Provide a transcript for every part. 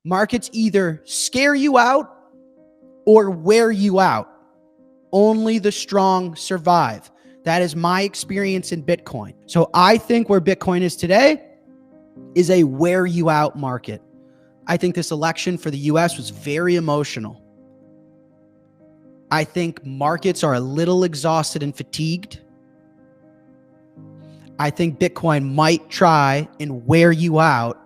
Markets either scare you out or wear you out. Only the strong survive. That is my experience in Bitcoin. So I think where Bitcoin is today is a wear you out market. I think this election for the US was very emotional. I think markets are a little exhausted and fatigued. I think Bitcoin might try and wear you out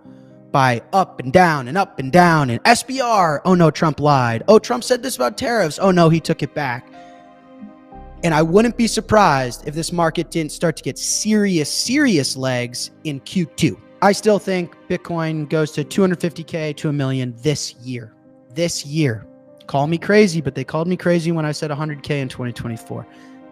by up and down and up and down and SBR. Oh no, Trump lied. Oh, Trump said this about tariffs. Oh no, he took it back. And I wouldn't be surprised if this market didn't start to get serious legs in Q2. I still think Bitcoin goes to 250K to $1 million this year. This year. Call me crazy, but they called me crazy when I said 100K in 2024.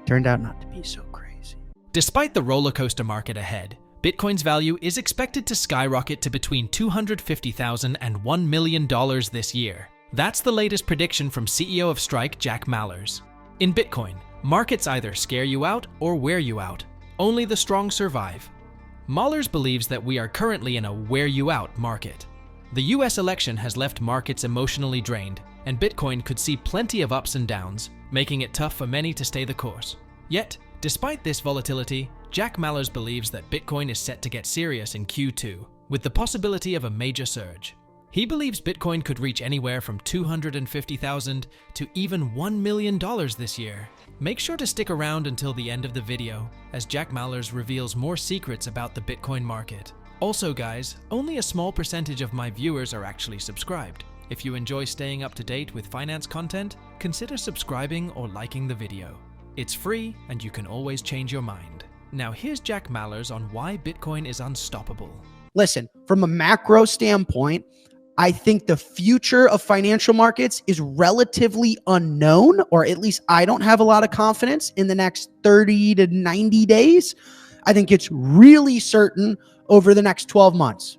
Turned out not to be so crazy. Despite the roller coaster market ahead, Bitcoin's value is expected to skyrocket to between $250,000 and $1 million this year. That's the latest prediction from CEO of Strike, Jack Mallers. In Bitcoin, markets either scare you out or wear you out. Only the strong survive. Mallers believes that we are currently in a wear you out market. The US election has left markets emotionally drained, and Bitcoin could see plenty of ups and downs, making it tough for many to stay the course. Yet, despite this volatility, Jack Mallers believes that Bitcoin is set to get serious in Q2, with the possibility of a major surge. He believes Bitcoin could reach anywhere from $250,000 to even $1 million this year. Make sure to stick around until the end of the video, as Jack Mallers reveals more secrets about the Bitcoin market. Also guys, only a small percentage of my viewers are actually subscribed. If you enjoy staying up to date with finance content, consider subscribing or liking the video. It's free and you can always change your mind. Now here's Jack Mallers on why Bitcoin is unstoppable. Listen, from a macro standpoint, I think the future of financial markets is relatively unknown, or at least I don't have a lot of confidence in the next 30 to 90 days. I think it's really certain over the next 12 months.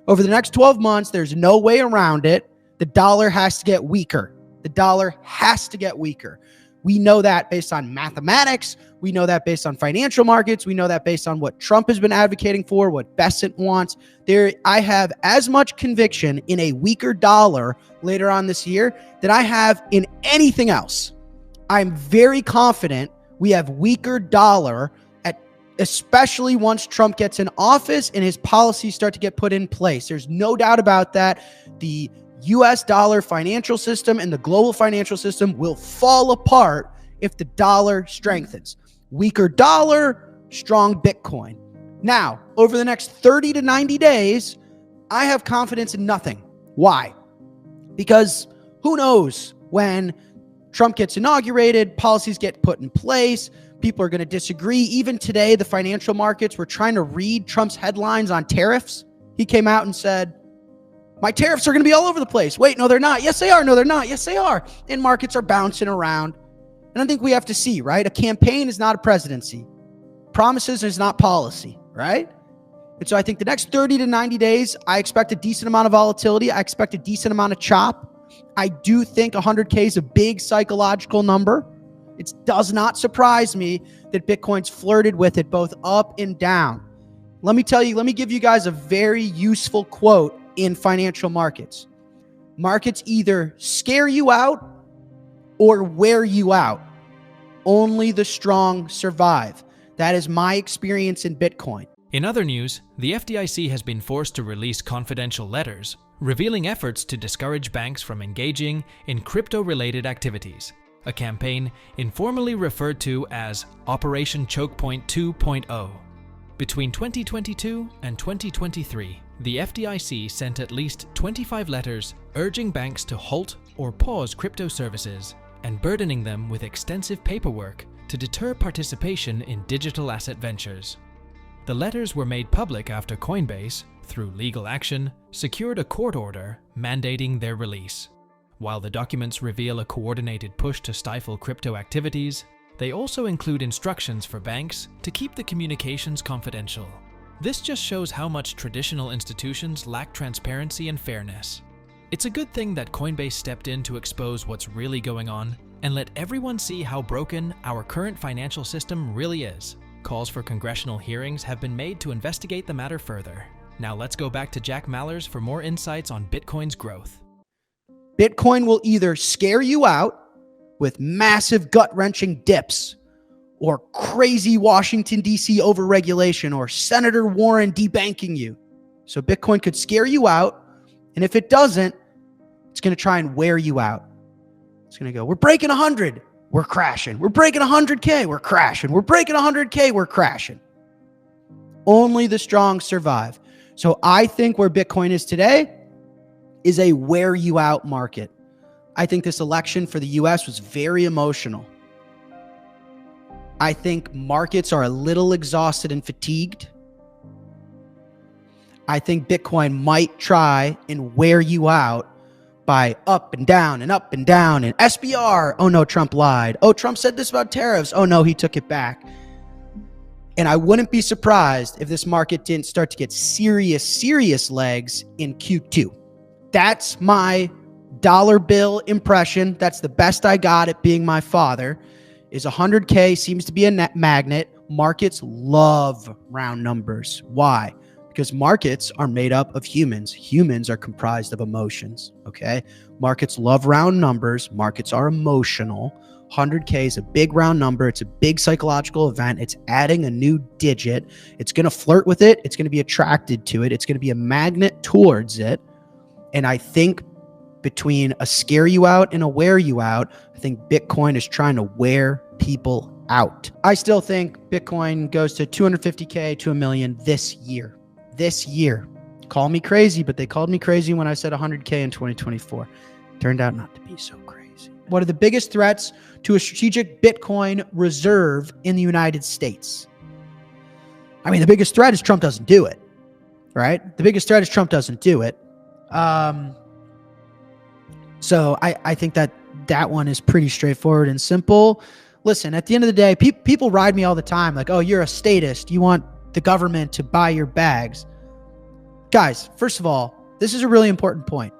Over the next 12 months, there's no way around it. The dollar has to get weaker. The dollar has to get weaker. We know that based on mathematics. We know that based on financial markets. We know that based on what Trump has been advocating for, what Bessent wants. I have as much conviction in a weaker dollar later on this year than I have in anything else. I'm very confident we have weaker dollar, especially once Trump gets in office and his policies start to get put in place. There's no doubt about that. The US dollar financial system and the global financial system will fall apart if the dollar strengthens. Weaker dollar, strong Bitcoin. Now, over the next 30 to 90 days, I have confidence in nothing. Why? Because who knows when Trump gets inaugurated, policies get put in place, people are going to disagree. Even today, the financial markets were trying to read Trump's headlines on tariffs. He came out and said, my tariffs are going to be all over the place. Wait, no, they're not. Yes, they are. No, they're not. Yes, they are. And markets are bouncing around. And I think we have to see, right? A campaign is not a presidency. Promises is not policy, right? And so I think the next 30 to 90 days, I expect a decent amount of volatility. I expect a decent amount of chop. I do think 100K is a big psychological number. It does not surprise me that Bitcoin's flirted with it both up and down. Let me give you guys a very useful quote in financial markets. Markets either scare you out or wear you out. Only the strong survive. That is my experience in Bitcoin. In other news, the FDIC has been forced to release confidential letters, revealing efforts to discourage banks from engaging in crypto-related activities, a campaign informally referred to as Operation Chokepoint 2.0. Between 2022 and 2023, the FDIC sent at least 25 letters urging banks to halt or pause crypto services and burdening them with extensive paperwork to deter participation in digital asset ventures. The letters were made public after Coinbase, through legal action, secured a court order mandating their release. While the documents reveal a coordinated push to stifle crypto activities, they also include instructions for banks to keep the communications confidential. This just shows how much traditional institutions lack transparency and fairness. It's a good thing that Coinbase stepped in to expose what's really going on and let everyone see how broken our current financial system really is. Calls for congressional hearings have been made to investigate the matter further. Now let's go back to Jack Mallers for more insights on Bitcoin's growth. Bitcoin will either scare you out with massive gut-wrenching dips or crazy Washington, D.C. overregulation or Senator Warren debanking you. So Bitcoin could scare you out, and if it doesn't, it's going to try and wear you out. It's going to go, we're breaking 100, we're crashing. We're breaking 100K, we're crashing. We're breaking 100K, we're crashing. Only the strong survive. So I think where Bitcoin is today is a wear you out market. I think this election for the US was very emotional. I think markets are a little exhausted and fatigued. I think Bitcoin might try and wear you out by up and down and up and down and SBR. Oh no, Trump lied. Oh, Trump said this about tariffs. Oh no, he took it back. And I wouldn't be surprised if this market didn't start to get serious legs in Q2. That's my dollar bill impression. That's the best I got at being my father. Is 100K seems to be a net magnet. Markets love round numbers. Why? Because markets are made up of humans. Humans are comprised of emotions, okay? Markets love round numbers. Markets are emotional. 100K is a big round number. It's a big psychological event. It's adding a new digit. It's going to flirt with it. It's going to be attracted to it. It's going to be a magnet towards it. And I think between a scare you out and a wear you out, I think Bitcoin is trying to wear people out. I still think Bitcoin goes to 250K to $1 million this year. This year. Call me crazy, but they called me crazy when I said 100K in 2024. Turned out not to be so crazy. What are the biggest threats to a strategic Bitcoin reserve in the United States? I mean, the biggest threat is Trump doesn't do it, right? The biggest threat is Trump doesn't do it. So I think that one is pretty straightforward and simple. Listen, at the end of the day, people ride me all the time like, oh, you're a statist. You want the government to buy your bags. Guys, first of all, this is a really important point.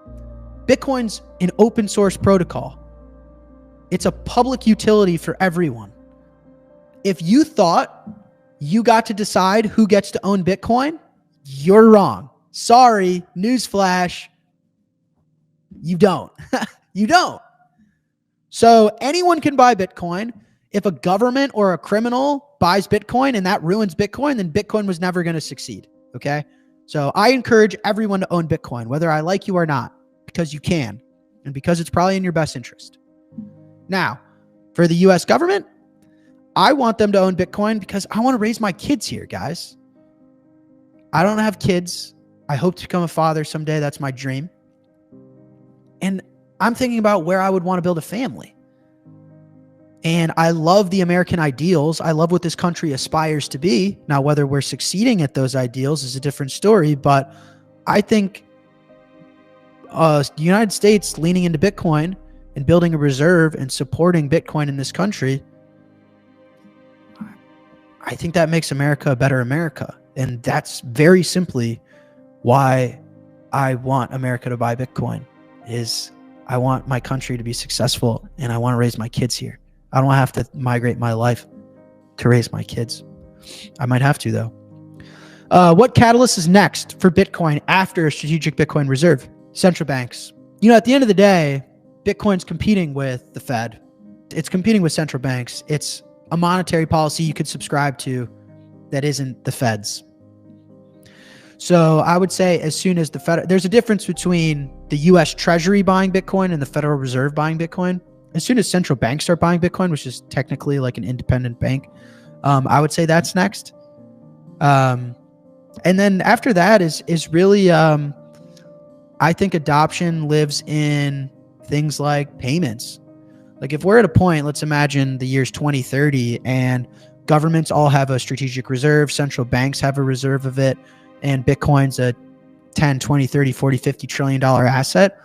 Bitcoin's an open source protocol. It's a public utility for everyone. If you thought you got to decide who gets to own Bitcoin, you're wrong. Sorry, newsflash. You don't. You don't. So anyone can buy Bitcoin. If a government or a criminal buys Bitcoin and that ruins Bitcoin, then Bitcoin was never going to succeed. Okay. So I encourage everyone to own Bitcoin, whether I like you or not, because you can, and because it's probably in your best interest. Now, for the US government, I want them to own Bitcoin because I want to raise my kids here, guys. I don't have kids. I hope to become a father someday. That's my dream. And I'm thinking about where I would want to build a family. And I love the American ideals. I love what this country aspires to be. Now, whether we're succeeding at those ideals is a different story, but I think the United States leaning into Bitcoin and building a reserve and supporting Bitcoin in this country, I think that makes America a better America. And that's very simply why I want America to buy Bitcoin, is I want my country to be successful and I want to raise my kids here. I don't have to migrate my life to raise my kids. I might have to, though. What catalyst is next for Bitcoin after a strategic Bitcoin reserve? Central banks. You know, at the end of the day, Bitcoin's competing with the Fed. It's competing with central banks. It's a monetary policy you could subscribe to that isn't the Fed's. So I would say as soon as the Fed, there's a difference between the US Treasury buying Bitcoin and the Federal Reserve buying Bitcoin. As soon as central banks start buying Bitcoin, which is technically like an independent bank, I would say that's next. And then after that is really, I think adoption lives in things like payments. Like if we're at a point, let's imagine the year's 2030 and governments all have a strategic reserve, central banks have a reserve of it, and Bitcoin's a 10, 20, 30, 40, 50 trillion dollar asset.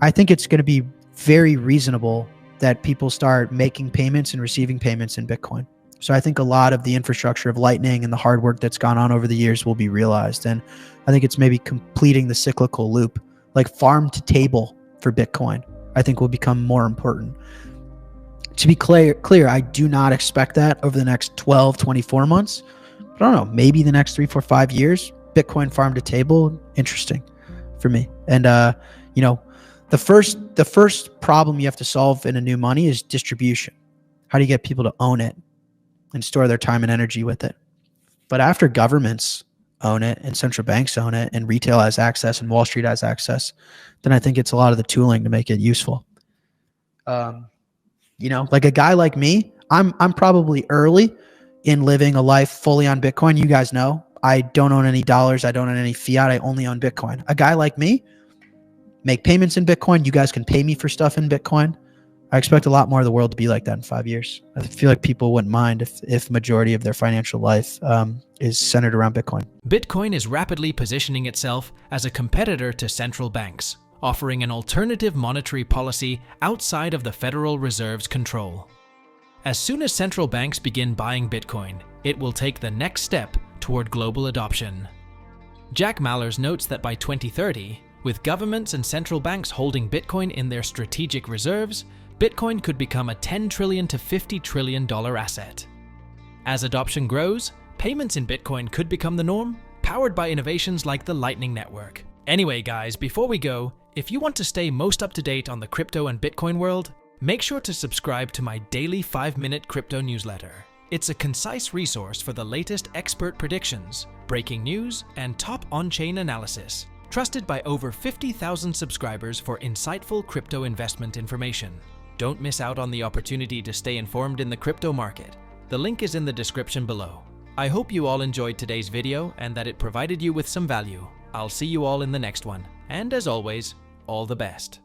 I think it's going to be very reasonable that people start making payments and receiving payments in Bitcoin. So I think a lot of the infrastructure of Lightning and the hard work that's gone on over the years will be realized. And I think it's maybe completing the cyclical loop, like farm to table for Bitcoin, I think will become more important. To be clear, I do not expect that over the next 12, 24 months. But I don't know, maybe the next 3, 4, 5 years, Bitcoin farm to table, interesting for me. And you know, the first problem you have to solve in a new money is distribution. How do you get people to own it and store their time and energy with it? But after governments own it and central banks own it and retail has access and Wall Street has access, then I think it's a lot of the tooling to make it useful. You know, like a guy like me, I'm probably early in living a life fully on Bitcoin. You guys know I don't own any dollars. I don't own any fiat. I only own Bitcoin. A guy like me, make payments in Bitcoin. You guys can pay me for stuff in Bitcoin. I expect a lot more of the world to be like that in 5 years. I feel like people wouldn't mind if majority of their financial life is centered around Bitcoin. Bitcoin is rapidly positioning itself as a competitor to central banks, offering an alternative monetary policy outside of the Federal Reserve's control. As soon as central banks begin buying Bitcoin, it will take the next step toward global adoption. Jack Mallers notes that by 2030, with governments and central banks holding Bitcoin in their strategic reserves, Bitcoin could become a $10 trillion to $50 trillion asset. As adoption grows, payments in Bitcoin could become the norm, powered by innovations like the Lightning Network. Anyway, guys, before we go, if you want to stay most up to date on the crypto and Bitcoin world, make sure to subscribe to my daily 5-minute crypto newsletter. It's a concise resource for the latest expert predictions, breaking news, and top on-chain analysis. Trusted by over 50,000 subscribers for insightful crypto investment information. Don't miss out on the opportunity to stay informed in the crypto market. The link is in the description below. I hope you all enjoyed today's video and that it provided you with some value. I'll see you all in the next one. And as always, all the best.